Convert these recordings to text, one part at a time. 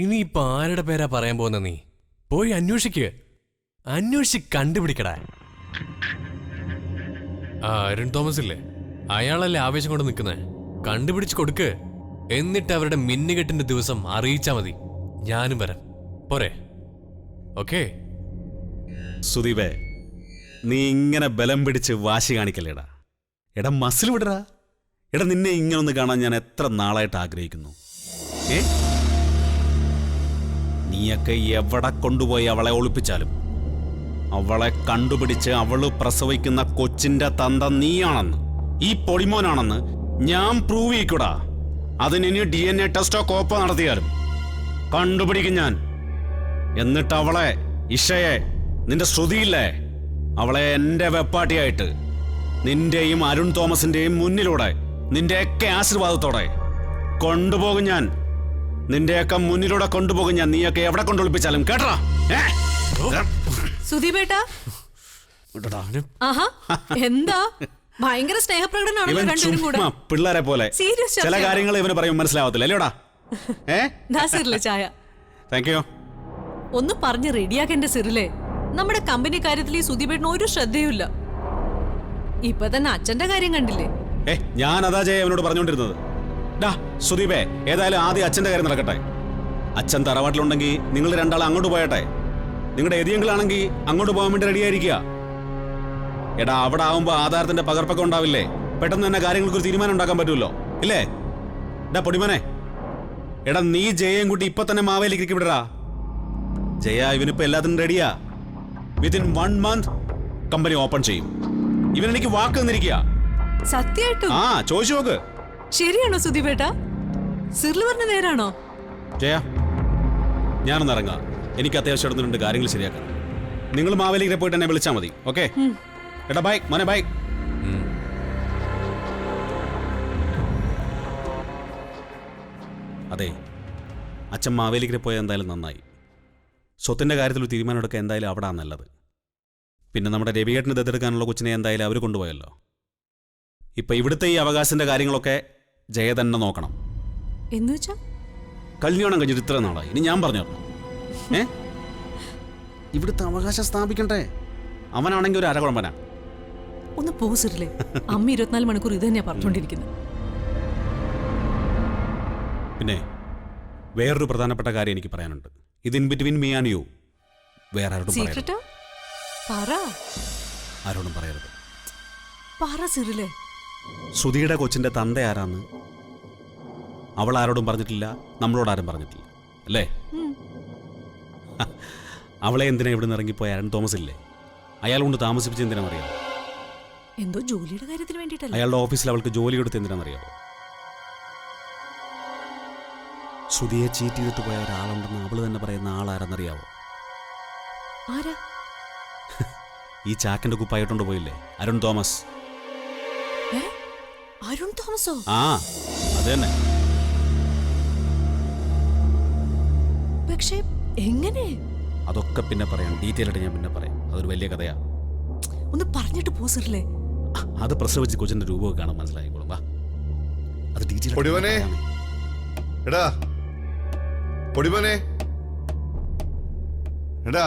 ഇനിയിപ്പോ ആരുടെ പേരാ പറയാൻ പോകുന്ന നീ? പോയി അന്വേഷിച്ച് കണ്ടുപിടിക്കടാ. ആ അരുൺ തോമസ് ഇല്ലേ, അയാളല്ലേ ആവേശം കൊണ്ട് നിൽക്കുന്നേ. കണ്ടുപിടിച്ച് കൊടുക്ക്. എന്നിട്ട് അവരുടെ മിന്നുകെട്ടിന്റെ ദിവസം അറിയിച്ചാ മതി. ഞാനും വരാം. പോരെ? ഓക്കേ. സുദീപേ, നീ ഇങ്ങനെ ബലം പിടിച്ച് വാശി കാണിക്കല്ലേടാ. എടാ മസിൽ വിടറാ. എടാ നിന്നെ ഇങ്ങനൊന്ന് കാണാൻ ഞാൻ എത്ര നാളായിട്ട് ആഗ്രഹിക്കുന്നു. നീയൊക്കെ എവിടെ കൊണ്ടുപോയി അവളെ ഒളിപ്പിച്ചാലും അവളെ കണ്ടുപിടിച്ച് അവള് പ്രസവിക്കുന്ന കൊച്ചിന്റെ തന്ത നീയാണെന്ന്, ഈ പൊടിമോനാണെന്ന് ഞാൻ പ്രൂവ് ചെയ്യിക്കൂടാ. അതിനി DNA ടെസ്റ്റോ കോപ്പോ നടത്തിയാലും കണ്ടുപിടിക്കും ഞാൻ. എന്നിട്ട് അവളെ, ഇഷയെ, നിന്റെ ശ്രുതിയില്ലേ, അവളെ എന്റെ വെപ്പാട്ടിയായിട്ട് നിന്റെയും അരുൺ തോമസിന്റെയും മുന്നിലൂടെ നിന്റെയൊക്കെ ആശീർവാദത്തോടെ കൊണ്ടുപോകും ഞാൻ. നിന്റെയൊക്കെ മുന്നിലൂടെ കൊണ്ടുപോകും ഞാൻ. നീയൊക്കെ എവിടെ കൊണ്ടൊളിപ്പിച്ചാലും കേട്ടാ. സുധീപേട്ടാ, എന്താ ഭയങ്കര സ്നേഹപ്രകടനമാണല്ലോ പിള്ളേരെ പോലെ. ചില കാര്യങ്ങൾ ഇവന് പറയുമ്പോൾ മനസ്സിലാവത്തില്ല അല്ലേടാ. ചായ താങ്ക് യു. ഒന്ന് പറഞ്ഞ് റെഡിയാക്കേണ്ട സിറിലെ. നമ്മുടെ കമ്പനി കാര്യത്തിൽ ഈ സുധീപേട്ടന് ഒരു ശ്രദ്ധയുമില്ല. ഇപ്പൊ തന്നെ അച്ഛന്റെ കാര്യം കണ്ടില്ലേ? ഞാൻ അതാ ജയ അവനോട് പറഞ്ഞോണ്ടിരുന്നത്. സുദീപേ, ഏതായാലും ആദ്യം അച്ഛന്റെ കാര്യം നടക്കട്ടെ. അച്ഛൻ തറവാട്ടിലുണ്ടെങ്കിൽ നിങ്ങൾ രണ്ടാളും അങ്ങോട്ട് പോയട്ടെ. നിങ്ങളുടെ എതിയെങ്കിലാണെങ്കിൽ അങ്ങോട്ട് പോകാൻ വേണ്ടി റെഡിയായിരിക്കുക. എടാ അവിടെ ആവുമ്പോ ആധാരത്തിന്റെ പകർപ്പൊക്കെ ഉണ്ടാവില്ലേ? പെട്ടെന്ന് തന്നെ കാര്യങ്ങൾക്ക് ഒരു തീരുമാനം ഉണ്ടാക്കാൻ പറ്റുമല്ലോ, ഇല്ലേ? എടാ പൊടിമനെ, എടാ നീ ജയയും കൂട്ടി ഇപ്പൊ തന്നെ മാവേലിക്ക് വിടറാ. ജയ ഇവനിപ്പോ എല്ലാത്തിനും റെഡിയാ. വിത്തിൻ 1 month കമ്പനി ഓപ്പൺ ചെയ്യും. ഇവനെനിക്ക് വാക്ക് തന്നിരിക്കുക. സത്യമായിട്ടും? ആ, ചോദിച്ചു നോക്ക്. ശരിയാണോ സുധീപേട്ടാ? സിറില് പറഞ്ഞ നേരാണോ? ജയ, ഞാനൊന്ന് ഇറങ്ങാം. എനിക്ക് അത്യാവശ്യം 2 കാര്യങ്ങൾ ശരിയാക്കാം. നിങ്ങൾ മാവേലിക്കരെ പോയിട്ട് എന്നെ വിളിച്ചാൽ മതി. ഓക്കെ? എടാ ബൈ മോനെ, ബൈ. അതെ, അച്ഛൻ മാവേലിക്കരെ പോയാൽ എന്തായാലും നന്നായി. സ്വത്തിന്റെ കാര്യത്തിൽ ഒരു തീരുമാനം എടുക്കാൻ എന്തായാലും അവിടെ നല്ലത്. പിന്നെ നമ്മുടെ രവിയേട്ടന് ദത്തെടുക്കാനുള്ള കൊച്ചിനെ എന്തായാലും അവർ കൊണ്ടുപോയല്ലോ. ഇപ്പൊ ഇവിടുത്തെ ഈ അവകാശത്തിന്റെ കാര്യങ്ങളൊക്കെ ജയ തന്നെ നോക്കണം. എന്നുവെച്ചാ കല്യാണം കഴിഞ്ഞിട്ട് ഇത്ര നാളായി, ഇനി ഞാൻ പറഞ്ഞു തരണം. ഇവിടുത്തെ അവകാശം സ്ഥാപിക്കണ്ടേ? അവനാണെങ്കിൽ ഒരു അരകുഴമ്പനാ. ഒന്ന് പോസിറില്ലേ. അമ്മ 24 മണിക്കൂർ ഇത് തന്നെയാ പറഞ്ഞോണ്ടിരിക്കുന്നത്. പിന്നെ വേറൊരു പ്രധാനപ്പെട്ട കാര്യം എനിക്ക് പറയാനുണ്ട്. ഇത് in between me and you. വേറെ ആരോടും ആരോടും പറയരുത്. ശ്രുതിയുടെ കൊച്ചിന്റെ തന്ത ആരാന്ന് അവൾ ആരോടും പറഞ്ഞിട്ടില്ല, നമ്മളോടാരും പറഞ്ഞിട്ടില്ല, അല്ലേ? അവളെ എന്തിനാ ഇവിടെ നിന്ന് ഇറങ്ങിപ്പോയ അരുൺ തോമസ് ഇല്ലേ, അയാൾ കൊണ്ട് താമസിപ്പിച്ച് എന്തിനാണെന്നറിയാമോ? എന്തോ ജോലിയുടെ കാര്യത്തിന് വേണ്ടിയിട്ടല്ല. അയാളുടെ ഓഫീസിൽ അവൾക്ക് ജോലി കൊടുത്ത് എന്തിനാണെന്നറിയാമോ? ശ്രുതിയെ ചീറ്റ് ചെയ്തിട്ട് പോയ ഒരാളുണ്ടെന്ന് അവള് തന്നെ പറയുന്ന ആളാരെന്നറിയാവോ? ആരാ? ഈ ചാക്കിന്റെ കുപ്പായിട്ടോണ്ട് പോയില്ലേ, അരുൺ തോമസ്. അരുൺ തോമസോ? ആ, അത് തന്നെ. പക്ഷേ എങ്ങനെ? അതൊക്കെ പിന്നെ പറയാം, ഡീറ്റെയിൽ ആയിട്ട് ഞാൻ പിന്നെ പറയാം. അതൊരു വലിയ കഥയാ. ഒന്ന് പറഞ്ഞിട്ട് പോസിറില്ലേ. അത് പ്രസവിച്ച് കൊച്ചിന്റെ രൂപമൊക്കെ കാണാൻ മനസ്സിലായിക്കോളും. അത് ഡീറ്റെയിൽ. എടാ പൊടിമോനെ, എടാ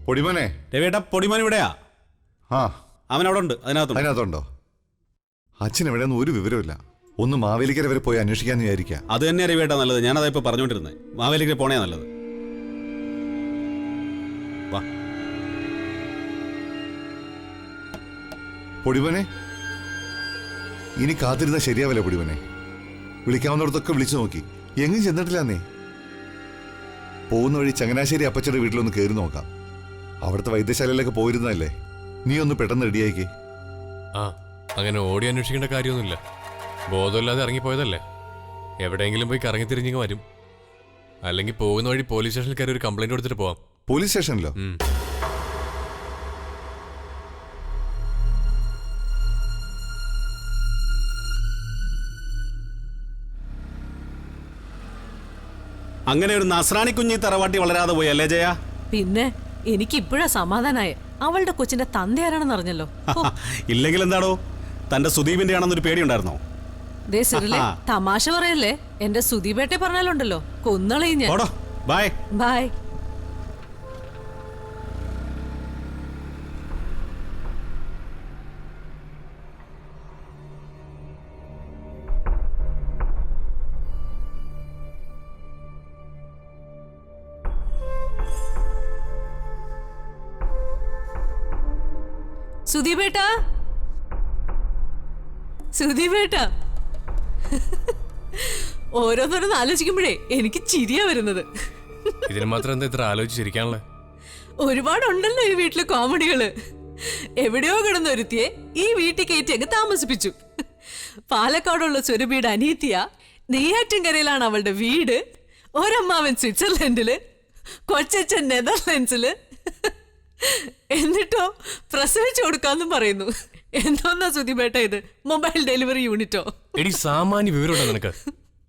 പൊടിമോനെ. രവിയേട്ടാ, പൊടിമോൻ ഇവിടെയാ. അവൻ അവിടെ ഉണ്ട്. അതിനകത്തുണ്ടോ? അച്ഛൻ എവിടെയൊന്നും ഒരു വിവരമില്ല. ഒന്ന് മാവേലിക്കര വരെ പോയി അന്വേഷിക്കാന്ന് വിചാരിക്കാം. അത് തന്നെ രവിയേട്ടാ നല്ലത്. ഞാനതാ ഇപ്പൊ പറഞ്ഞോണ്ടിരുന്നത്. മാവേലിക്കര പോണേ നല്ലത്. വാ പൊടിമോനെ, ഇനി കാത്തിരുന്ന ശരിയാവില്ല പൊടിമോനെ. വിളിക്കാവുന്നിടത്തൊക്കെ വിളിച്ചു നോക്കി, എങ്ങും ചെന്നിട്ടില്ലെന്നേ. പോകുന്ന വഴി ചങ്ങനാശ്ശേരി അപ്പച്ചയുടെ വീട്ടിലൊന്ന് കയറി നോക്കാം. അവിടുത്തെ വൈദ്യശാലയിലൊക്കെ പോയിരുന്നല്ലേ. നീ ഒന്ന് പെട്ടെന്ന് റെഡിയാക്കി. അങ്ങനെ ഓടി അന്വേഷിക്കേണ്ട കാര്യമൊന്നുമില്ല. ബോധമില്ലാതെ ഇറങ്ങിപ്പോയതല്ലേ. എവിടെയെങ്കിലും പോയി കറങ്ങി തിരിഞ്ഞിങ്ങ് വരും. അല്ലെങ്കിൽ പോകുന്ന വഴി പോലീസ് സ്റ്റേഷനിൽ കയറി ഒരു കംപ്ലൈന്റ് കൊടുത്തിട്ട് പോവാം. പോലീസ് സ്റ്റേഷനിലോ? അങ്ങനെ ഒരു നസ്രാണി കുഞ്ഞി തറവാട്ടി വളരാതെ പോയി അല്ലേ ജയ? പിന്നെ എനിക്ക് ഇപ്പോഴാ സമാധാനായ. അവളുടെ കൊച്ചിന്റെ തന്തയാരാണെന്ന് അറിഞ്ഞല്ലോ. ഇല്ലെങ്കിൽ എന്താണോ, തന്റെ സുദീപിന്റെ ആണെന്നൊരു പേടി ഉണ്ടായിരുന്നോ? ദേ സിറിലെ തമാശ പറയല്ലേ, എന്റെ സുധീപേട്ടെ പറഞ്ഞാലുണ്ടല്ലോ കൊന്നളയും ഞാൻ. Bye bye. സുധീപേട്ടാ, സുധീപേട്ടാ, ഓരോന്നോരോന്ന് ആലോചിക്കുമ്പോഴേ എനിക്ക് ചിരിയാ വരുന്നത്. ഇതിന് മാത്രം എന്താ ഇത്ര ആലോചിച്ചിരിക്കാനുള്ള? ഒരുപാടുണ്ടല്ലോ ഈ വീട്ടില് കോമഡികള്. എവിടെയോ കിടന്നൊരുത്തിയെ ഈ വീട്ടിൽ കയറ്റി അങ്ങ് താമസിപ്പിച്ചു. പാലക്കാടുള്ള സുരഭിയുടെ അനീത്തിയ, നെയ്യാറ്റിൻകരയിലാണ് അവളുടെ വീട്, ഒരമ്മാവൻ സ്വിറ്റ്സർലൻഡില്, കൊച്ചച്ഛൻ നെതർലൻഡ്സില്. എന്നിട്ടോ പ്രസവിച്ചു കൊടുക്കാന്നും പറയുന്നു. എന്തോന്നാ സുധിപേട്ട ഇത്, മൊബൈൽ ഡെലിവറി യൂണിറ്റോ? എടി സാമാന്യ വിവരമുണ്ടോ നിനക്ക്?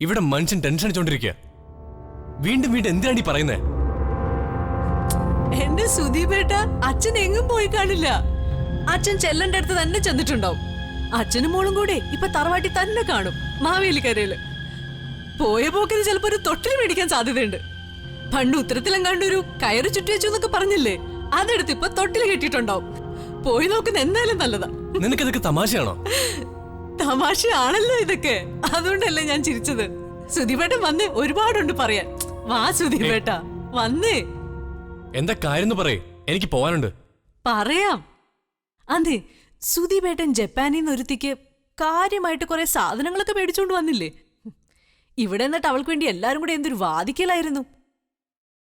ഇവിടെ മനുഷ്യൻ ടെൻഷൻ അടിച്ചോണ്ടിരിക്കുക. വീണ്ടും വീണ്ടും എന്തിനാണ് പറയുന്നേ? എന്റെ സുധീപേട്ട, അച്ഛൻ എങ്ങും പോയി കാണില്ല. അച്ഛൻ ചെല്ലന്റെ അടുത്ത് തന്നെ ചെന്നിട്ടുണ്ടാവും. അച്ഛനും മോളും കൂടെ ഇപ്പൊ തറവാട്ടി തന്നെ കാണും, മാവേലിക്കരയില്. പോയ പോക്കിന് ചിലപ്പോ ഒരു തൊട്ടിൽ മേടിക്കാൻ സാധ്യതയുണ്ട്. പണ്ട് ഉത്തരത്തിലെങ്ങാണ്ട് ഒരു കയറ് ചുറ്റി വെച്ചു എന്നൊക്കെ പറഞ്ഞില്ലേ, അതെടുത്ത് ഇപ്പൊ തൊട്ടിൽ കെട്ടിയിട്ടുണ്ടാവും. പോയി നോക്കുന്ന എന്തായാലും നല്ലതാ. നിനക്കിതൊക്കെ തമാശയാണോ? തമാശയാണല്ലോ ഇതൊക്കെ, അതുകൊണ്ടല്ലേ ഞാൻ ചിരിച്ചത്. സുധീപേട്ട വന്നേ, ഒരുപാടുണ്ട് പറയാൻ. വാ സുധീപേട്ട, വന്നേ. എന്താ കാര്യം പറയേ, എനിക്ക് പോവാനുണ്ട്. പറയാം. അതെ, സുധീപേട്ടൻ ജപ്പാനിൽ നിന്ന് ഒരുത്തിക്ക് കാര്യമായിട്ട് കുറെ സാധനങ്ങളൊക്കെ മേടിച്ചോണ്ട് വന്നില്ലേ? ഇവിടെ എന്നിട്ട് അവൾക്ക് വേണ്ടി എല്ലാരും കൂടെ എന്തൊരു വാദിക്കലായിരുന്നു.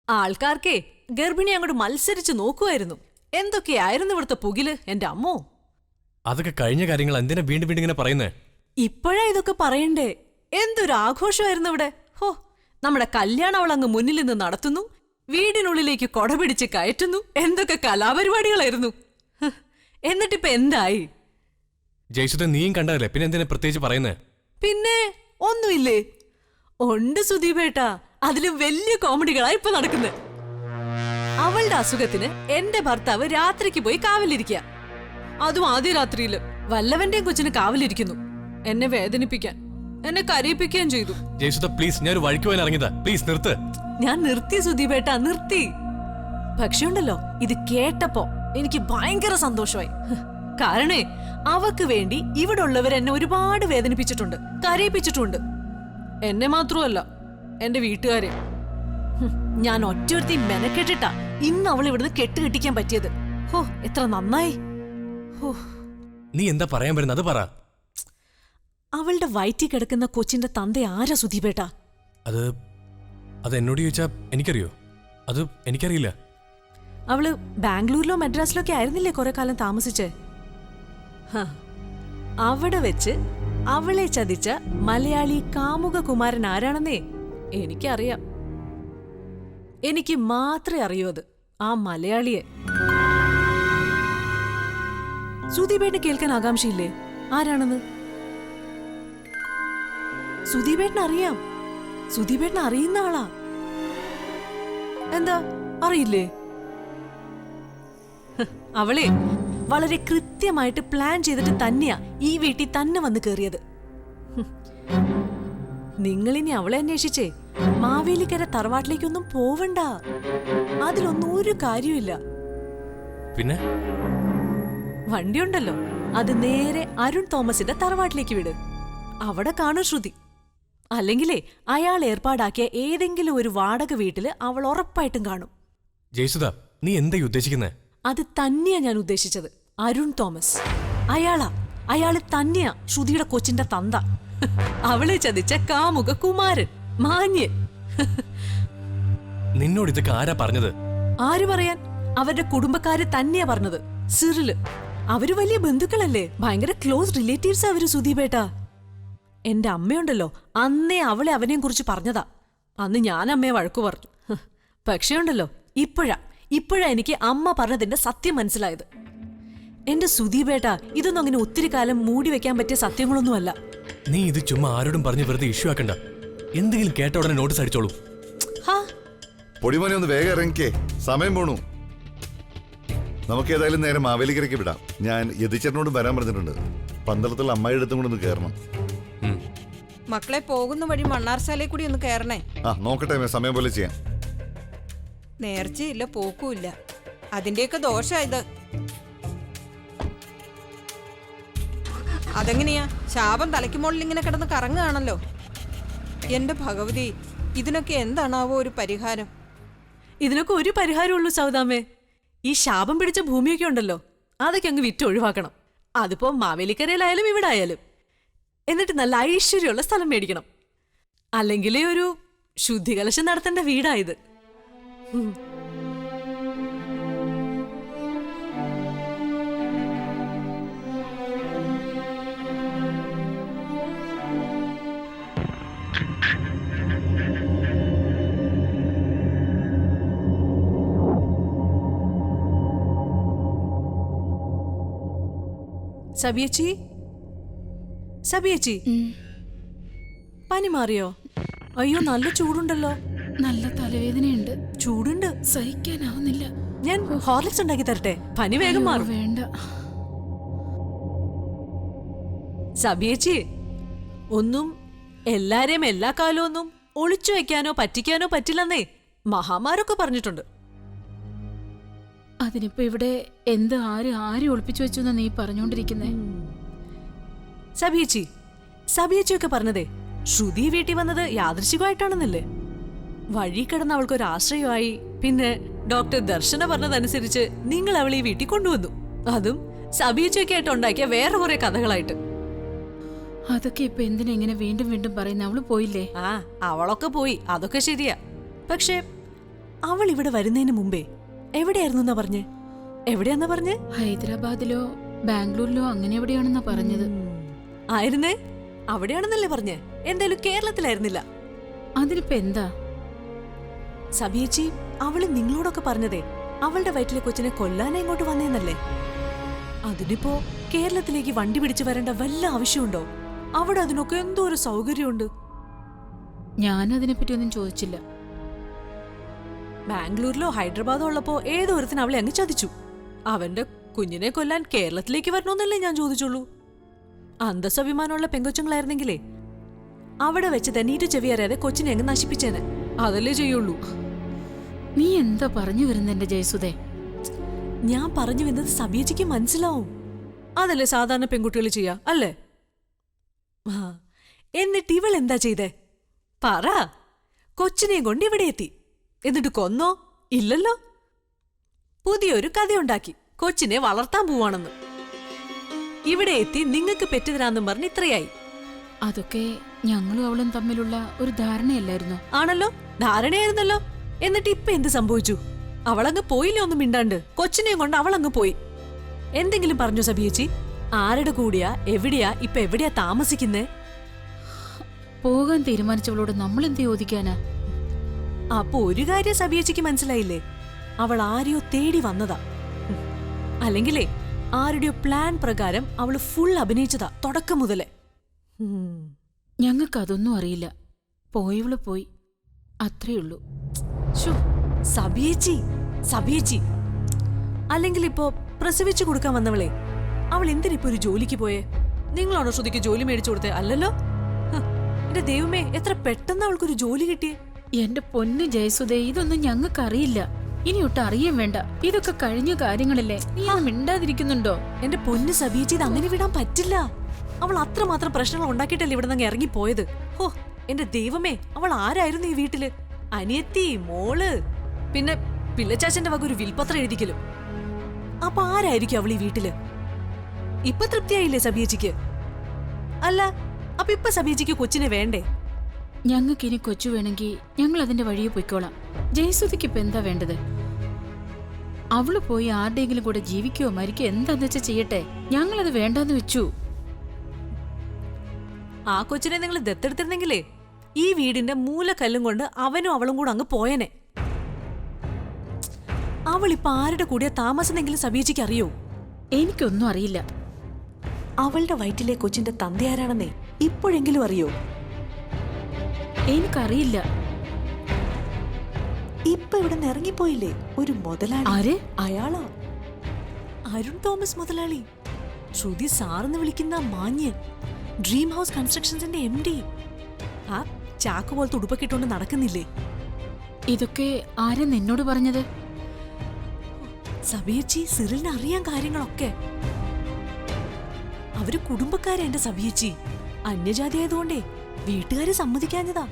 ആൾക്കാർക്കേ ഗർഭിണി അങ്ങോട്ട് മത്സരിച്ച് നോക്കുമായിരുന്നു. എന്തൊക്കെയായിരുന്നു ഇവിടുത്തെ പുകില്, എന്റെ അമ്മോ. അതൊക്കെ കഴിഞ്ഞ കാര്യങ്ങൾ എന്തിനാ വീണ്ടും വീണ്ടും ഇങ്ങനെ പറയുന്നേ? ഇപ്പോഴാ ഇതൊക്കെ പറയണ്ടേ? എന്തൊരു ആഘോഷമായിരുന്നു ഇവിടെ. ഹോ, നമ്മുടെ കല്യാണം അവൾ അങ്ങ് മുന്നിൽ നിന്ന് നടത്തുന്നു, വീടിനുള്ളിലേക്ക് കൊട പിടിച്ച് കയറ്റുന്നു. എന്തൊക്കെ കലാപരിപാടികളായിരുന്നു. എന്നിട്ടിപ്പൊ എന്തായി? ജയ്സുദ നീയും കണ്ടതല്ലേ, പിന്നെ എന്തിനാ പ്രത്യേകിച്ച് പറയുന്നേ? പിന്നെ ഒന്നുമില്ലേ? ഉണ്ട് സുധീപേട്ടാ, അതിലും വലിയ കോമഡികളാ ഇപ്പൊ നടക്കുന്നത്. അവളുടെ അസുഖത്തിന് എന്റെ ഭർത്താവ് രാത്രിക്ക് പോയി കാവലിരിക്കുക. അതും ആദ്യ രാത്രിയില്. വല്ലവന്റെയും കൊച്ചിന് കാവലിരിക്കുന്നു. എന്നെ വേദനിപ്പിക്കാൻ, എന്നെ കരയിപ്പിക്കുകയും ചെയ്തു. ജയ്സുദ പ്ലീസ്, ഞാൻ ഒരു വഴിക്ക് പോകാൻ ഇറങ്ങിയതാ, പ്ലീസ് നിർത്ത്. ഞാൻ നിർത്തി സുധീപേട്ടാ, നിർത്തി. പക്ഷെ ഉണ്ടല്ലോ, ഇത് കേട്ടപ്പോ എനിക്ക് ഭയങ്കര സന്തോഷമായി. കാരണേ അവക്ക് വേണ്ടി ഇവിടെ ഉള്ളവർ എന്നെ ഒരുപാട് വേദനിപ്പിച്ചിട്ടുണ്ട്, കരയിപ്പിച്ചിട്ടുണ്ട്. എന്നെ മാത്രമല്ല, എന്റെ വീട്ടുകാരെ. ഞാൻ ഒറ്റൊരുത്തി മെനക്കെട്ടിട്ടാ ഇന്ന് അവൾ ഇവിടുന്ന് കെട്ടുകെട്ടിക്കാൻ പറ്റിയത്. ഹോ, എത്ര നന്നായി. നീ എന്താ പറയാൻ വരുന്നത്, അത് പറ. അവളുടെ വയറ്റിൽ കിടക്കുന്ന കൊച്ചിന്റെ തന്ത ആരാ സുധീപേട്ടാ? അത് എന്നോട് ചോദിച്ചാ എനിക്കറിയോ? അത് എനിക്കറിയില്ല. അവള് ബാംഗ്ലൂരിലോ മദ്രാസിലോ ഒക്കെ ആയിരുന്നില്ലേ കുറെ കാലം താമസിച്ചേ? അവിടെ വെച്ച് അവളെ ചതിച്ച മലയാളി കാമുക കുമാരൻ ആരാണെന്നേ എനിക്കറിയാം. എനിക്ക് മാത്രമേ അറിയൂ അത്, ആ മലയാളിയെ. സുധീപേട്ടന് കേൾക്കാൻ ആകാംക്ഷയില്ലേ ആരാണെന്ന്? സുധീപേട്ടന് അറിയാം. സുധീപേട്ടന് അറിയുന്ന ആളാ. എന്താ അറിയില്ലേ? അവളെ വളരെ കൃത്യമായിട്ട് പ്ലാൻ ചെയ്തിട്ട് തന്നെയാ ഈ വീട്ടിൽ തന്നെ വന്ന് കേറിയത്. നിങ്ങളിനി അവളെ അന്വേഷിച്ചേ മാവേലിക്കര തറവാട്ടിലേക്കൊന്നും പോവണ്ട. അതിലൊന്നും ഒരു കാര്യമില്ല. പിന്നെ വണ്ടിയുണ്ടല്ലോ, അത് നേരെ അരുൺ തോമസിന്റെ തറവാട്ടിലേക്ക് വിട്. അവിടെ കാണും ശ്രുതി. അല്ലെങ്കിലേ അയാൾ ഏർപ്പാടാക്കിയ ഏതെങ്കിലും ഒരു വാടക വീട്ടില് അവൾ ഉറപ്പായിട്ടും കാണും. ജയ്സുദ, നീ എന്താ ഉദ്ദേശിക്കുന്നേ? അത് തന്നെയാ ഞാൻ ഉദ്ദേശിച്ചത്. അരുൺ തോമസ് അയാള് തന്നെയാ ശ്രുതിയുടെ കൊച്ചിന്റെ തന്ത. അവളെ ചതിച്ച കാമുക കുമാരൻ, മാന്യൻ. നിന്നോട് ഇതൊക്കെ ആരാ പറഞ്ഞത്? ആര് പറയാൻ? അവരുടെ കുടുംബക്കാര് തന്നെയാ പറഞ്ഞത്. സിറില് അവര് വലിയ ബന്ധുക്കളല്ലേ, ഭയങ്കര ക്ലോസ് റിലേറ്റീവ്സ് അവര് സുധീപേട്ടാ. എന്റെ അമ്മയുണ്ടല്ലോ, അന്നേ അവളെ അവനെയും കുറിച്ച് പറഞ്ഞതാ. അന്ന് ഞാൻ അമ്മയെ വഴക്കു പറഞ്ഞു. പക്ഷേ ഉണ്ടല്ലോ, ഇപ്പോഴാ എനിക്ക് അമ്മ പറഞ്ഞതിന്റെ സത്യം മനസ്സിലായത്. എന്റെ സുധീപേട്ടാ, ഇതൊന്നും അങ്ങനെ ഒത്തിരി കാലം മൂടി വെക്കാൻ പറ്റിയ സത്യങ്ങളൊന്നുമല്ല. നീ ഇത് ചുമ്മാ ആരോടും പറഞ്ഞ് വെറുതെ ഇഷ്യൂ ആക്കണ്ട. എന്തെങ്കിലും കേട്ട ഉടനെ നോട്ടീസ് അടിച്ചോളൂ. പൊടിമോനെ ഒന്ന് വേഗം ഇറങ്ങിക്കേ, സമയം പോണു. നമുക്ക് ഏതായാലും നേരെ മാവേലിക്കരയ്ക്ക് വിടാം. ഞാൻ യതിച്ചേട്ടനോടും വരാൻ പറഞ്ഞിട്ടുണ്ട്. പന്തളത്തുള്ള അമ്മായിയുടെ അടുത്തും കൂടെ ഒന്ന് കയറണം. മക്കളെ പോകുന്ന വഴി മണ്ണാർശാലയിൽ കൂടി ഒന്ന് കയറണേ. ആ നോക്കട്ടെ അമ്മേ, സമയം പോലെ ചെയ്യാം. നേർച്ചയില്ല, പോക്കുമില്ല. അതിന്റെയൊക്കെ ദോഷായത്. അതെങ്ങനെയാ? ശാപം തലയ്ക്ക് മുകളിൽ ഇങ്ങനെ കിടന്ന് കറങ്ങുകയാണല്ലോ. എന്റെ ഭഗവതി, ഇതിനൊക്കെ എന്താണാവോ ഒരു പരിഹാരം? ഇതിനൊക്കെ ഒരു പരിഹാരമുള്ളൂ സൗദാമ്മേ. ഈ ശാപം പിടിച്ച ഭൂമിയൊക്കെ ഉണ്ടല്ലോ, അതൊക്കെ അങ്ങ് വിറ്റ് ഒഴിവാക്കണം. അതിപ്പോ മാവേലിക്കരയിലായാലും ഇവിടെ ആയാലും. എന്നിട്ട് നല്ല ഐശ്വര്യമുള്ള സ്ഥലം മേടിക്കണം. അല്ലെങ്കിലേ ഒരു ശുദ്ധികലശം നടത്തേണ്ട വീടായത്. സബിയച്ചി, സബിയച്ചി, പനി മാറിയോ? അയ്യോ, നല്ല ചൂടുണ്ടല്ലോ. നല്ല തലവേദനയുണ്ട്. ചൂടുണ്ട്, സഹിക്കാനാവുന്നില്ല. ഞാൻ ഹോർലിക്സ് ഉണ്ടാക്കി തരട്ടെ, പനി വേഗം മാറും. വേണ്ട. സബിയച്ചി, ഒന്നും എല്ലാരെയും എല്ലാ കാലവും ഒന്നും ഒളിച്ചു വെക്കാനോ പറ്റിക്കാനോ പറ്റില്ലെന്നേ മഹാമാരൊക്കെ പറഞ്ഞിട്ടുണ്ട്. അതിനിപ്പോ ഇവിടെ എന്ത് ആര് ഒളിപ്പിച്ചു വെച്ചു എന്നാ നീ പറഞ്ഞോണ്ടിരിക്കുന്നേ? സബിയച്ചി, സബിയച്ചിയൊക്കെ പറഞ്ഞതേ ശ്രുതി വീട്ടിൽ വന്നത് യാദൃശികമായിട്ടാണെന്നല്ലേ? വഴി കിടന്ന് അവൾക്കൊരു ആശ്രയമായി. പിന്നെ ഡോക്ടർ ദർശന പറഞ്ഞതനുസരിച്ച് നിങ്ങൾ അവളെ ഈ വീട്ടിൽ കൊണ്ടുവന്നു. അതും സബിയച്ചിയൊക്കെ ആയിട്ട് ഉണ്ടാക്കിയ വേറെ കുറെ കഥകളായിട്ട്. അതൊക്കെ ഇപ്പൊ എന്തിനാ ഇങ്ങനെ വീണ്ടും വീണ്ടും പറയുന്ന? അവള് പോയില്ലേ? ആ, അവളൊക്കെ പോയി, അതൊക്കെ ശരിയാ. പക്ഷെ അവൾ ഇവിടെ വരുന്നതിന് മുമ്പേ എവിടെയായിരുന്നു എന്നാ പറഞ്ഞേ? എവിടെയാന്നാ പറഞ്ഞേ? ഹൈദരാബാദിലോ ബാംഗ്ലൂരിലോ അങ്ങനെ എവിടെയാണെന്നാ പറഞ്ഞത്. ആയിരുന്നേ? അവിടെയാണെന്നല്ലേ പറഞ്ഞേ? എന്തായാലും കേരളത്തിലായിരുന്നില്ല. അതിനിപ്പോ എന്താ? സബിയച്ചി, അവള് നിങ്ങളോടൊക്കെ പറഞ്ഞതേ അവളുടെ വയറ്റിലെ കൊച്ചിനെ കൊല്ലാനാ ഇങ്ങോട്ട് വന്നേന്നല്ലേ? അതിനിപ്പോ കേരളത്തിലേക്ക് വണ്ടി പിടിച്ചു വരേണ്ട വല്ല ആവശ്യമുണ്ടോ? അവിടെ അതിനൊക്കെ എന്തോ ഒരു സൗകര്യമുണ്ട്. ഞാൻ അതിനെപ്പറ്റി ഒന്നും ചോദിച്ചില്ല. ബാംഗ്ലൂരിലോ ഹൈദരാബാദോ ഉള്ളപ്പോ ഏതോ ഒരുത്തിന് അവളെ അങ്ങ് ചതിച്ചു. അവന്റെ കുഞ്ഞിനെ കൊല്ലാൻ കേരളത്തിലേക്ക് വരണമെന്നല്ലേ ഞാൻ ചോദിച്ചുള്ളൂ. അന്തസ്സഭിമാനമുള്ള പെങ്കൊച്ചുങ്ങളായിരുന്നെങ്കിലേ അവിടെ വെച്ച് തന്നെ ഇരു ചെവി അറിയാതെ കൊച്ചിനെ അങ്ങ് നശിപ്പിച്ചേനെ. അതല്ലേ ചെയ്യുള്ളൂ. നീ എന്താ പറഞ്ഞു വരുന്ന എന്റെ ജയസുദേ? ഞാൻ പറഞ്ഞു വന്നത് സബിയച്ചിക്ക് മനസ്സിലാവും. അതല്ലേ സാധാരണ പെൺകുട്ടികൾ ചെയ്യാ, അല്ലേ? എന്നിട്ട് ഇവൾ എന്താ ചെയ്തേ? പറ. കൊച്ചിനെയും കൊണ്ട് ഇവിടെ എത്തി. എന്നിട്ട് കൊന്നോ? ഇല്ലല്ലോ. പുതിയൊരു കഥയുണ്ടാക്കി കൊച്ചിനെ വളർത്താൻ പോവാണെന്ന്. ഇവിടെ എത്തി നിങ്ങൾക്ക് പെറ്റുതരാന്നും പറഞ്ഞ് ഇത്രയായി. അതൊക്കെ ഞങ്ങളും അവളും തമ്മിലുള്ള ഒരു ധാരണയല്ലായിരുന്നോ? ആണല്ലോ, ധാരണയായിരുന്നല്ലോ. എന്നിട്ട് ഇപ്പൊ എന്ത് സംഭവിച്ചു? അവളങ്ങ് പോയില്ലേ ഒന്നും മിണ്ടാണ്ട്? കൊച്ചിനെയും കൊണ്ട് അവളങ്ങ് പോയി. എന്തെങ്കിലും പറഞ്ഞു സബിയച്ചി? ആരുടെ കൂടിയാ, എവിടെയാ, ഇപ്പൊ എവിടെയാ താമസിക്കുന്നേ? പോകാൻ തീരുമാനിച്ചവളോട് നമ്മൾ എന്ത് ചോദിക്കാനാ? അപ്പൊ ഒരു കാര്യം സബിയച്ചിക്ക് മനസ്സിലായില്ലേ? അവൾ ആരെയോ തേടി വന്നതാ. അല്ലെങ്കിലേ ആരുടെയോ പ്ലാൻ പ്രകാരം അവള് ഫുൾ അഭിനയിച്ചതാ തുടക്കം മുതലേ. ഞങ്ങൾക്ക് അതൊന്നും അറിയില്ല. പോയവള് പോയി, അത്രയുള്ളൂ. സബിയച്ചി, സബിയച്ചി, അല്ലെങ്കിൽ ഇപ്പോ പ്രസവിച്ചു കൊടുക്കാൻ വന്നവളെ അവൾ എന്തിനിപ്പോ ഒരു ജോലിക്ക് പോയേ? നിങ്ങളാണോ ശ്രുതിക്ക് ജോലി മേടിച്ചു കൊടുത്തേ? അല്ലല്ലോ. എന്റെ ദൈവമേ, എത്ര പെട്ടെന്ന് അവൾക്കൊരു ജോലി കിട്ടിയേ. എന്റെ പൊന്ന് ജയസുദേ, ഇതൊന്നും ഞങ്ങൾക്ക് അറിയില്ല. ഇനിയൊട്ട് അറിയാൻ വേണ്ട. ഇതൊക്കെ കഴിഞ്ഞ കാര്യങ്ങളല്ലേ. നീ മിണ്ടാതിരിക്കുന്നുണ്ടോ? എന്റെ പൊന്ന് സബിയച്ചി, ഇത് അങ്ങനെ വിടാൻ പറ്റില്ല. അവൾ അത്രമാത്രം പ്രശ്നങ്ങൾ ഉണ്ടാക്കിയിട്ടല്ലേ ഇവിടെ നിന്ന് ഇറങ്ങിപ്പോയത്. ഹോ, എന്റെ ദൈവമേ, അവൾ ആരായിരുന്നു ഈ വീട്ടില്? അനിയത്തി, മോള്, പിന്നെ പിള്ളച്ചാച്ചന്റെ വക ഒരു വിൽപത്രം എഴുതിക്കലും. അപ്പൊ ആരായിരിക്കും അവൾ ഈ വീട്ടില്? ഇപ്പൊ തൃപ്തിയായില്ലേ സബിയച്ചിക്ക്? അല്ല, അപ്പൊ ഇപ്പൊ സബിയച്ചിക്ക് കൊച്ചിനെ വേണ്ടേ? ഞങ്ങൾക്ക് ഇനി കൊച്ചു വേണമെങ്കിൽ ഞങ്ങൾ അതിന്റെ വഴിയെ പൊയ്ക്കോളാം. ജയസുദിക്ക് ഇപ്പൊ എന്താ വേണ്ടത്? അവള് പോയി ആരുടെയെങ്കിലും കൂടെ ജീവിക്കോ മരിക്കോ എന്താന്ന് വെച്ചാ ചെയ്യട്ടെ. ഞങ്ങളത് വേണ്ടാന്ന് വെച്ചു. ആ കൊച്ചിനെ നിങ്ങൾ ദത്തെടുത്തിരുന്നെങ്കിലേ ഈ വീടിന്റെ മൂലക്കല്ലും കൊണ്ട് അവനും അവളും കൂടെ അങ്ങ് പോയനെ. അവളിപ്പോ ആരുടെ കൂടെ താമസമെങ്കിലും സബിയച്ചിക്ക് അറിയോ? എനിക്കൊന്നും അറിയില്ല. അവളുടെ വയറ്റിലെ കൊച്ചിന്റെ തന്തയാരാണെന്നേ ഇപ്പോഴെങ്കിലും അറിയോ? എനിക്കറിയില്ല. ഇപ്പൊ ഇവിടെ നിന്ന് ഇറങ്ങിപ്പോയില്ലേ ഒരു മുതലാളി? ആര്? അയാളാ അരുൺ തോമസ് മുതലാളി. ശ്രുതി സാറെന്ന് വിളിക്കുന്ന മാന്യൻ, ഡ്രീം ഹൗസ് കൺസ്ട്രക്ഷൻസിന്റെ MD. ചാക്ക് പോലത്തെ ഉടുപ്പൊക്കെ ഇട്ടുകൊണ്ട് നടക്കുന്നില്ലേ? ഇതൊക്കെ ആരാ നിന്നോട് പറഞ്ഞത്? സബിയച്ചി, സിറിലിന് അറിയാൻ കാര്യങ്ങളൊക്കെ. അവര് കുടുംബക്കാരാ എന്റെ സബിയച്ചി. അന്യജാതി ആയതുകൊണ്ടേ വീട്ടുകാര് സമ്മതിക്കാഞ്ഞതാ.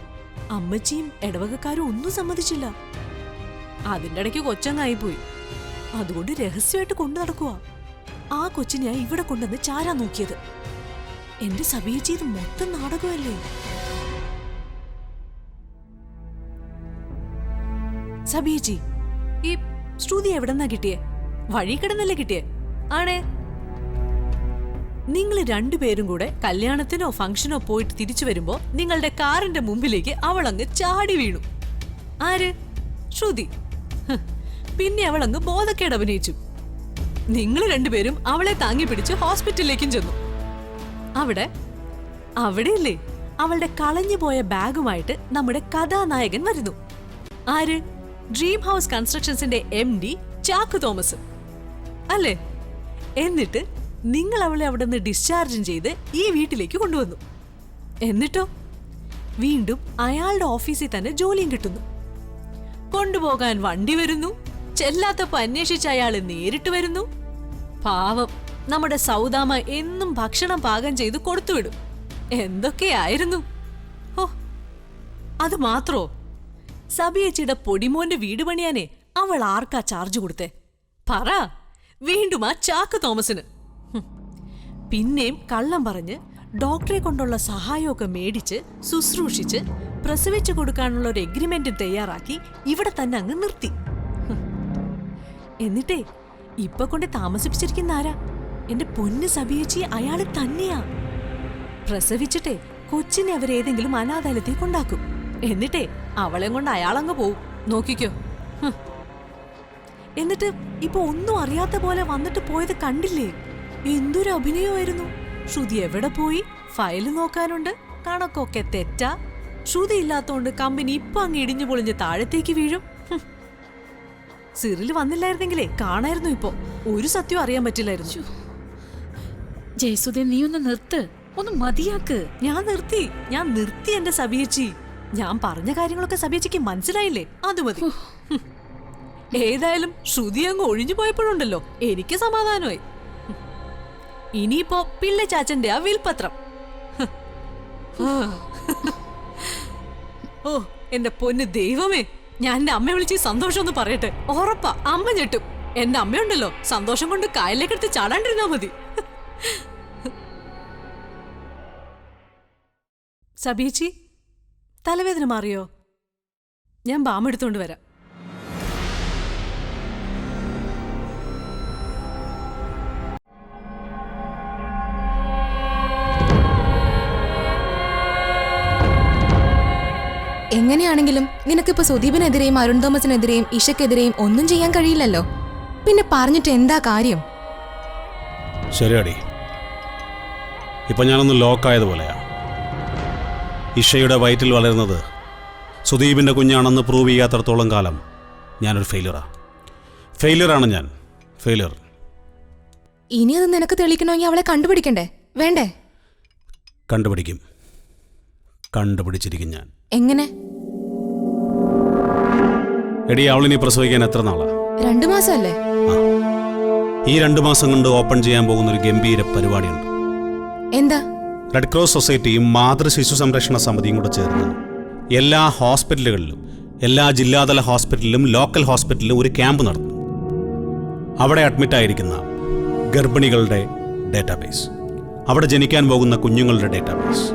അമ്മച്ചിയും ഇടവകക്കാരും ഒന്നും സമ്മതിച്ചില്ല. അതിന്റെ ഇടയ്ക്ക് കൊച്ചങ്ങായിപ്പോയി. അതുകൊണ്ട് രഹസ്യമായിട്ട് കൊണ്ടു നടക്കുക. ആ കൊച്ചിനെ ഇവിടെ കൊണ്ടുവന്ന് ചാരാ നോക്കിയത്. എന്റെ സബിയച്ചി, ഇത് മൊത്തം നാടകമല്ലേ? സബിയച്ചി, ഈ ശ്രുതി എവിടെന്നാ കിട്ടിയേ? വഴി കിടന്നല്ലേ കിട്ടിയേ? ആണേ. നിങ്ങൾ രണ്ടുപേരും കൂടെ കല്യാണത്തിനോ ഫംഗ്ഷനോ പോയിട്ട് തിരിച്ചു വരുമ്പോ നിങ്ങളുടെ കാറിന്റെ മുമ്പിലേക്ക് അവളങ്ങ് ചാടി വീണു. ആര്? ശ്രുതി. പിന്നെ അവളങ്ങ് ബോധക്കേട് അഭിനയിച്ചു. നിങ്ങൾ രണ്ടുപേരും അവളെ താങ്ങി പിടിച്ച് ഹോസ്പിറ്റലിലേക്കും ചെന്നു. അവിടെയല്ലേ അവളുടെ കളഞ്ഞുപോയ ബാഗുമായിട്ട് നമ്മുടെ കഥാനായകൻ വരുന്നു. ആര്? ഡ്രീം ഹൗസ് കൺസ്ട്രക്ഷൻസിന്റെ MD ചാക്കു തോമസ് അല്ലേ? എന്നിട്ട് നിങ്ങൾ അവളെ അവിടെ നിന്ന് ഡിസ്ചാർജും ചെയ്ത് ഈ വീട്ടിലേക്ക് കൊണ്ടുവന്നു. എന്നിട്ടോ വീണ്ടും അയാളുടെ ഓഫീസിൽ തന്നെ ജോലിയും കിട്ടുന്നു. കൊണ്ടുപോകാൻ വണ്ടി വരുന്നു. ചെല്ലാത്തപ്പോ അന്വേഷിച്ച് അയാള് നേരിട്ട് വരുന്നു. പാവം നമ്മുടെ സൗദാമ എന്നും ഭക്ഷണം പാകം ചെയ്ത് കൊടുത്തുവിടും. എന്തൊക്കെയായിരുന്നു! ഓ, അത് മാത്രോ? സബിയച്ചിയുടെ പൊടിമോന്റെ വീട് പണിയാനേ അവൾ ആർക്കാ ചാർജ് കൊടുത്തേ? പറ. വീണ്ടും ആ ചാക്ക് തോമസിന്. പിന്നെയും കള്ളം പറഞ്ഞ് ഡോക്ടറെ കൊണ്ടുള്ള സഹായമൊക്കെ മേടിച്ച് ശുശ്രൂഷിച്ച് പ്രസവിച്ചു കൊടുക്കാനുള്ള ഒരു എഗ്രിമെന്റ് തയ്യാറാക്കി ഇവിടെ തന്നെ അങ്ങ് നിർത്തി. എന്നിട്ടേ ഇപ്പൊ കൊണ്ട് താമസിപ്പിച്ചിരിക്കുന്ന ആരാ? എന്റെ പൊന്ന് സബിയച്ചി, അയാള് തന്നെയാ. പ്രസവിച്ചിട്ടേ കൊച്ചിനെ അവരേതെങ്കിലും അനാഥാലയത്തിൽ കൊണ്ടാക്കും. എന്നിട്ടേ അവളെ കൊണ്ട് അയാളങ്ങ് പോവും. നോക്കിക്കോ. എന്നിട്ട് ഇപ്പൊ ഒന്നും അറിയാത്ത പോലെ വന്നിട്ട് പോയത് കണ്ടില്ലേ? എന്തൊരു അഭിനയമായിരുന്നു. ശ്രുതി എവിടെ പോയി? ഫയല് നോക്കാനുണ്ട്. കണക്കൊക്കെ തെറ്റാ. ശ്രുതി ഇല്ലാത്തോണ്ട് കമ്പനി ഇപ്പൊ അങ്ങ് ഇടിഞ്ഞു പൊളിഞ്ഞ് താഴത്തേക്ക് വീഴും. സിറിൽ വന്നില്ലായിരുന്നെങ്കിലേ കാണായിരുന്നു. ഇപ്പൊ ഒരു സത്യം അറിയാൻ പറ്റില്ലായിരുന്നു. ജയസുദേ, നീ ഒന്ന് നിർത്ത്, ഒന്ന് മതിയാക്ക്. ഞാൻ നിർത്തി എന്റെ സബിയച്ചി. ഞാൻ പറഞ്ഞ കാര്യങ്ങളൊക്കെ സബിയച്ചിക്ക് മനസ്സിലായില്ലേ? അത് മതി. ഏതായാലും ശ്രുതി അങ്ങ് ഒഴിഞ്ഞു പോയപ്പോഴുണ്ടല്ലോ എനിക്ക് സമാധാനമായി. ഇനിയിപ്പോ പിള്ളെ ചാച്ചന്റെ ആ വിൽപത്രം. ഓ എന്റെ പൊന്ന് ദൈവമേ, ഞാൻ എന്റെ അമ്മയെ വിളിച്ച് സന്തോഷം ഒന്ന് പറയട്ടെ. ഉറപ്പാ അമ്മ ഞെട്ടും. എന്റെ അമ്മയുണ്ടല്ലോ സന്തോഷം കൊണ്ട് കായലിലേക്കെടുത്ത് ചാടാണ്ടിരുന്നാ മതി. സബീച്ചി, തലവേദന മാറിയോ? ഞാൻ ബാം എടുത്തോണ്ട് വരാം. എങ്ങനെയാണെങ്കിലും നിനക്കിപ്പോ സുദീപിനെതിരെയും അരുൺ തോമസിനെതിരെയും ഇഷയ്ക്കെതിരെയും ഒന്നും ചെയ്യാൻ കഴിയില്ലല്ലോ. പിന്നെ പറഞ്ഞിട്ട് എന്താ കാര്യം? ശരിയാടി, ഇപ്പൊ ഞാനൊന്ന് ലോക്കായതുപോലെയാ. ഇഷയുടെ വയറ്റിൽ വളരുന്നത് സുദീപിന്റെ കുഞ്ഞാണെന്ന് പ്രൂവ് ചെയ്യാത്തടത്തോളം കാലം ഞാനൊരു ഫെയിലിയറാണ് ഞാൻ. ഫെയിലിയർ. ഇനി അത് നിനക്ക് തെളിയിക്കണമെങ്കിൽ അവളെ കണ്ടുപിടിക്കണ്ടേ? വേണ്ടേ? കണ്ടുപിടിച്ചിരിക്കും ഞാൻ. എങ്ങനെ? എടി, അവളിനി പ്രസവിക്കാൻ എത്ര നാളാ? 2 മാസമല്ലേ? ഈ 2 മാസം കൊണ്ട് ഓപ്പൺ ചെയ്യാൻ പോകുന്ന ഒരു ഗംഭീര പരിപാടിയുണ്ട്. എന്താ? റെഡ് ക്രോസ് സൊസൈറ്റിയും മാതൃ ശിശു സംരക്ഷണ സമിതിയും കൂടെ ചേർന്ന് എല്ലാ ഹോസ്പിറ്റലുകളിലും, എല്ലാ ജില്ലാതല ഹോസ്പിറ്റലിലും ലോക്കൽ ഹോസ്പിറ്റലിലും ഒരു ക്യാമ്പ് നടത്തും. അവിടെ അഡ്മിറ്റായിരിക്കുന്ന ഗർഭിണികളുടെ ഡേറ്റാബേസ്, അവിടെ ജനിക്കാൻ പോകുന്ന കുഞ്ഞുങ്ങളുടെ ഡേറ്റാബേസ്,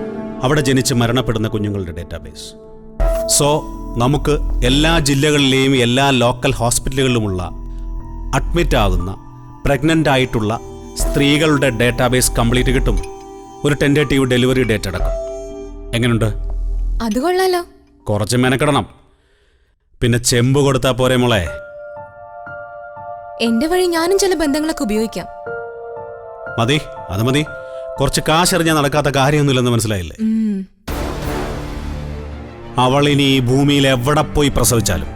അവിടെ ജനിച്ച് മരണപ്പെടുന്ന കുഞ്ഞുങ്ങളുടെ ഡേറ്റാബേസ്. സോ നമുക്ക് എല്ലാ ജില്ലകളിലെയും എല്ലാ ലോക്കൽ ഹോസ്പിറ്റലുകളിലുമുള്ള അഡ്മിറ്റ് ആകുന്ന പ്രഗ്നൻ്റ് ആയിട്ടുള്ള സ്ത്രീകളുടെ ഡേറ്റാബേസ് കംപ്ലീറ്റ് കിട്ടും. ഒരു ടെൻറ്റേറ്റീവ് ഡെലിവറി ഡേറ്റ് അടക്കം. എങ്ങനെയുണ്ട്? അത് കൊള്ളാലോ. കുറച്ച് മെനക്കെടണം. പിന്നെ ചെമ്പ് കൊടുത്താൽ പോരെ മോളെ. എന്റെ വഴി ഞാനും ചില ബന്ധങ്ങളൊക്കെ ഉപയോഗിക്കാം. മതി, അത് മതി. കുറച്ച് കാശെറിഞ്ഞാൽ നടക്കാത്ത കാര്യമൊന്നുമില്ലെന്ന് മനസ്സിലായില്ലേ? അവൾ ഇനി ഈ ഭൂമിയിൽ എവിടെ പോയി പ്രസവിച്ചാലും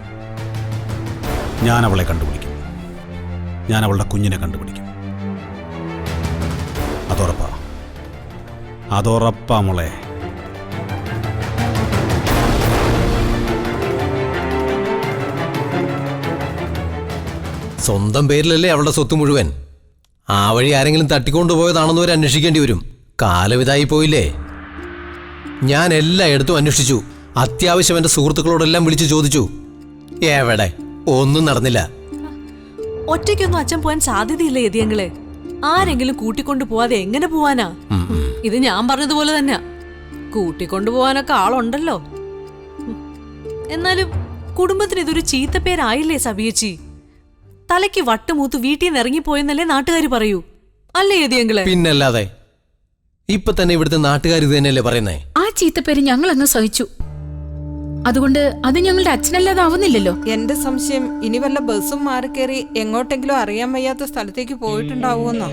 ഞാൻ അവളെ കണ്ടുപിടിക്കും. ഞാൻ അവളുടെ കുഞ്ഞിനെ കണ്ടുപിടിക്കും. അതുറപ്പാ മോളെ. സ്വന്തം പേരിലല്ലേ അവളുടെ സ്വത്ത് മുഴുവൻ. ആ വഴി ആരെങ്കിലും തട്ടിക്കൊണ്ടുപോയതാണെന്ന് വരെ അന്വേഷിക്കേണ്ടി വരും. കാലം ഇതായി പോയില്ലേ. ഞാൻ എല്ലായിടത്തും അന്വേഷിച്ചു. അത്യാവശ്യം എൻ്റെ സുഹൃത്തുക്കളോടെല്ലാം വിളിച്ചു ചോദിച്ചു. എവിടെ ഒന്നും നടന്നില്ല. ഒറ്റയ്ക്കൊന്നും അച്ഛൻ പോകാൻ സാധ്യതയില്ല യതിയങ്ങളെ. ആരെങ്കിലും കൂട്ടിക്കൊണ്ടു പോവാതെ എങ്ങനെ പോവാനാ? ഇത് ഞാൻ പറഞ്ഞതുപോലെ തന്നെ, കൂട്ടിക്കൊണ്ടു പോവാനൊക്കെ ആളുണ്ടല്ലോ. എന്നാലും കുടുംബത്തിന് ഇതൊരു ചീത്തപ്പേരായില്ലേ സബിയച്ചി? തലയ്ക്ക് വട്ടുമൂത്ത് വീട്ടിൽ നിന്ന് ഇറങ്ങിപ്പോയെന്നല്ലേ നാട്ടുകാർ പറയൂ, അല്ലേ യതിയങ്ങളെ? പിന്നല്ലാതെ ഇപ്പൊ തന്നെ ഇവിടുത്തെ നാട്ടുകാർ ഇത് തന്നെയല്ലേ പറയുന്നേ. ആ ചീത്തപ്പേര് ഞങ്ങൾ അങ്ങ് സഹിച്ചു. അതുകൊണ്ട് അത് ഞങ്ങളുടെ അച്ഛനല്ലാതെ ആവുന്നില്ലല്ലോ. എന്റെ സംശയം ഇനി വല്ല ബസ്സും മാറിക്കേറി എങ്ങോട്ടെങ്കിലും അറിയാൻ വയ്യാത്ത സ്ഥലത്തേക്ക് പോയിട്ടുണ്ടാവുമെന്നാ.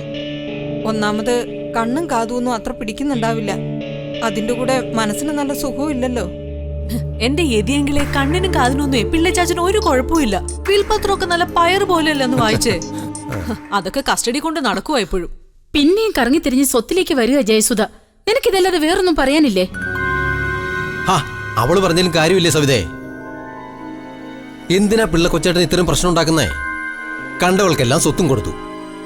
ഒന്നാമത് കണ്ണും കാതുമൊന്നും അത്ര പിടിക്കുന്നുണ്ടാവില്ല. അതിന്റെ കൂടെ മനസ്സിന് നല്ല സുഖവും ഇല്ലല്ലോ. എന്റെ യതിയെങ്കിലെ കണ്ണിനും കാതിനൊന്നും പിള്ളച്ചാച്ചന് ഒരു കുഴപ്പമില്ല. വിൽപത്രമൊക്കെ നല്ല പയർ പോലെയല്ല എന്ന് വായിച്ചേ. അതൊക്കെ കസ്റ്റഡി കൊണ്ട് നടക്കുവാ എപ്പോഴും. പിന്നെയും കറങ്ങിത്തിരിഞ്ഞ് സ്വത്തിലേക്ക് വരിക ജയസുധ. നിനക്കിതല്ലാതെ വേറൊന്നും പറയാനില്ലേ? അവള് പറഞ്ഞാലും കാര്യമില്ലേ സവിതേ? എന്തിനാ പിള്ള കൊച്ചേട്ടൻ ഇത്രയും പ്രശ്നം ഉണ്ടാക്കുന്നേ? കണ്ടവൾക്കെല്ലാം സ്വത്തും കൊടുത്തു.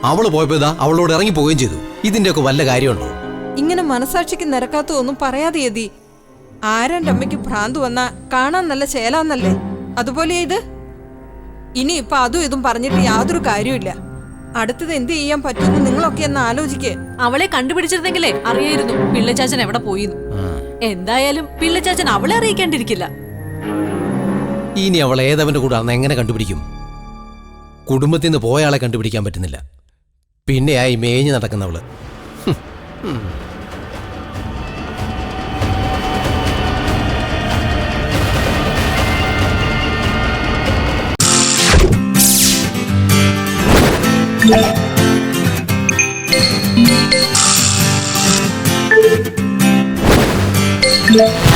അവള് പോയപ്പോ ഇതാ അവളോട് ഇറങ്ങി പോവുകയും ചെയ്തു. ഇതിന്റെയൊക്കെ വല്ല കാര്യമുണ്ടോ? ഇങ്ങനെ മനസാക്ഷിക്ക് നിരക്കാത്ത ഒന്നും പറയാതെ യതി. ആരൻ്റെ അമ്മയ്ക്ക് ഭ്രാന്ത് വന്നാ കാണാൻ നല്ല ചേലാന്നല്ലേ? അതുപോലെ ഇത് ഇനി ഇപ്പൊ അതും ഇതും പറഞ്ഞിട്ട് യാതൊരു കാര്യമില്ല. അടുത്തത് എന്ത് ചെയ്യാൻ പറ്റുമെന്ന് നിങ്ങളൊക്കെ എന്ന് ആലോചിക്കേ. അവളെ കണ്ടുപിടിച്ചിരുന്നെങ്കിലേ അറിയായിരുന്നു പിള്ളച്ചാച്ചൻ എവിടെ പോയിന്ന്. എന്തായാലും പിള്ളച്ചാച്ചൻ അവളെ അറിയിക്കാണ്ടിരിക്കില്ല. ഇനി അവൾ ഏതവന്റെ കൂടെ ആണെന്ന് എങ്ങനെ കണ്ടുപിടിക്കും? കുടുംബത്തിൽ നിന്ന് പോയ ആളെ കണ്ടുപിടിക്കാൻ പറ്റുന്നില്ല. പിന്നെയായി മേഞ്ഞു നടക്കുന്നവള്. Yeah.